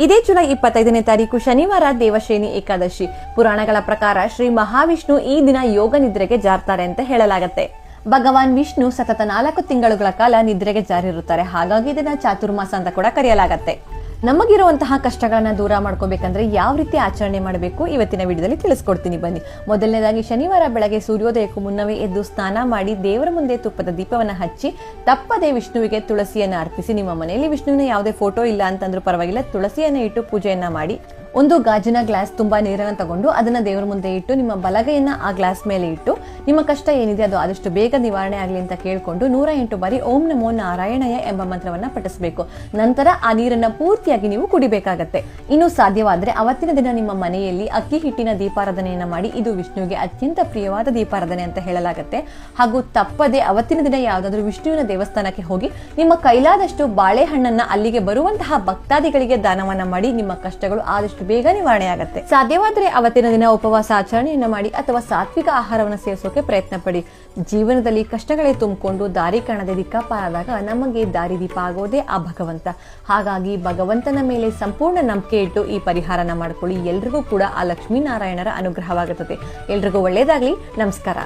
ಇದೇ ಜುಲೈ 25ನೇ ತಾರೀಕು ಶನಿವಾರ ದೇವಶ್ರೇಣಿ ಏಕಾದಶಿ. ಪುರಾಣಗಳ ಪ್ರಕಾರ ಶ್ರೀ ಮಹಾವಿಷ್ಣು ಈ ದಿನ ಯೋಗ ನಿದ್ರೆಗೆ ಜಾರ್ತಾರೆ ಅಂತ ಹೇಳಲಾಗತ್ತೆ. ಭಗವಾನ್ ವಿಷ್ಣು ಸತತ 4 ತಿಂಗಳುಗಳ ಕಾಲ ನಿದ್ರೆಗೆ ಜಾರಿರುತ್ತಾರೆ. ಹಾಗಾಗಿ ಇದನ್ನ ಚಾತುರ್ಮಾಸ ಅಂತ ಕೂಡ ಕರೆಯಲಾಗತ್ತೆ. ನಮಗಿರುವಂತಹ ಕಷ್ಟಗಳನ್ನ ದೂರ ಮಾಡ್ಕೋಬೇಕಂದ್ರೆ ಯಾವ ರೀತಿ ಆಚರಣೆ ಮಾಡಬೇಕು ಇವತ್ತಿನ ವಿಡಿಯೋದಲ್ಲಿ ತಿಳಿಸ್ಕೊಡ್ತೀನಿ ಬನ್ನಿ. ಮೊದಲನೇದಾಗಿ ಶನಿವಾರ ಬೆಳಗ್ಗೆ ಸೂರ್ಯೋದಯಕ್ಕೂ ಮುನ್ನವೇ ಎದ್ದು ಸ್ನಾನ ಮಾಡಿ ದೇವರ ಮುಂದೆ ತುಪ್ಪದ ದೀಪವನ್ನ ಹಚ್ಚಿ ತಪ್ಪದೆ ವಿಷ್ಣುವಿಗೆ ತುಳಸಿಯನ್ನ ಅರ್ಪಿಸಿ. ನಿಮ್ಮ ಮನೆಯಲ್ಲಿ ವಿಷ್ಣುವಿನ ಯಾವುದೇ ಫೋಟೋ ಇಲ್ಲ ಅಂತಂದ್ರೂ ಪರವಾಗಿಲ್ಲ, ತುಳಸಿಯನ್ನ ಇಟ್ಟು ಪೂಜೆಯನ್ನ ಮಾಡಿ ಒಂದು ಗಾಜಿನ ಗ್ಲಾಸ್ ತುಂಬಾ ನೀರನ್ನು ತಗೊಂಡು ಅದನ್ನ ದೇವರ ಮುಂದೆ ಇಟ್ಟು ನಿಮ್ಮ ಬಲಗೈಯನ್ನ ಆ ಗ್ಲಾಸ್ ಮೇಲೆ ಇಟ್ಟು ನಿಮ್ಮ ಕಷ್ಟ ಏನಿದೆ ಅದು ಆದಷ್ಟು ಬೇಗ ನಿವಾರಣೆ ಆಗಲಿ ಅಂತ ಕೇಳ್ಕೊಂಡು 108 ಬಾರಿ ಓಂ ನಮೋ ನಾರಾಯಣಯ ಎಂಬ ಮಂತ್ರವನ್ನ ಪಠಿಸಬೇಕು. ನಂತರ ಆ ನೀರನ್ನ ಪೂರ್ತಿಯಾಗಿ ನೀವು ಕುಡಿಬೇಕಾಗತ್ತೆ. ಇನ್ನು ಸಾಧ್ಯವಾದ್ರೆ ಅವತ್ತಿನ ದಿನ ನಿಮ್ಮ ಮನೆಯಲ್ಲಿ ಅಕ್ಕಿ ಹಿಟ್ಟಿನ ದೀಪಾರಾಧನೆಯನ್ನ ಮಾಡಿ. ಇದು ವಿಷ್ಣುವಿಗೆ ಅತ್ಯಂತ ಪ್ರಿಯವಾದ ದೀಪಾರಾಧನೆ ಅಂತ ಹೇಳಲಾಗತ್ತೆ. ಹಾಗೂ ತಪ್ಪದೆ ಅವತ್ತಿನ ದಿನ ಯಾವ್ದಾದ್ರು ವಿಷ್ಣುವಿನ ದೇವಸ್ಥಾನಕ್ಕೆ ಹೋಗಿ ನಿಮ್ಮ ಕೈಲಾದಷ್ಟು ಬಾಳೆಹಣ್ಣನ್ನ ಅಲ್ಲಿಗೆ ಬರುವಂತಹ ಭಕ್ತಾದಿಗಳಿಗೆ ದಾನವನ್ನ ಮಾಡಿ. ನಿಮ್ಮ ಕಷ್ಟಗಳು ಆದಷ್ಟು ಬೇಗ ನಿವಾರಣೆ ಆಗುತ್ತೆ. ಸಾಧ್ಯವಾದ್ರೆ ಅವತ್ತಿನ ದಿನ ಉಪವಾಸ ಆಚರಣೆಯನ್ನ ಮಾಡಿ ಅಥವಾ ಸಾತ್ವಿಕ ಆಹಾರವನ್ನು ಸೇವಿಸೋಕೆ ಪ್ರಯತ್ನ ಪಡಿ. ಜೀವನದಲ್ಲಿ ಕಷ್ಟಗಳೇ ತುಂಬಿಕೊಂಡು ದಾರಿ ಕಾಣದೆ ದಿಕ್ಕಾಪಾರಾದಾಗ ನಮಗೆ ದಾರಿ ದೀಪ ಆಗೋದೇ ಆ ಭಗವಂತ. ಹಾಗಾಗಿ ಭಗವಂತನ ಮೇಲೆ ಸಂಪೂರ್ಣ ನಂಬಿಕೆ ಇಟ್ಟು ಈ ಪರಿಹಾರನ ಮಾಡ್ಕೊಳ್ಳಿ. ಎಲ್ರಿಗೂ ಕೂಡ ಆ ಲಕ್ಷ್ಮೀನಾರಾಯಣರ ಅನುಗ್ರಹವಾಗುತ್ತದೆ. ಎಲ್ರಿಗೂ ಒಳ್ಳೇದಾಗ್ಲಿ. ನಮಸ್ಕಾರ.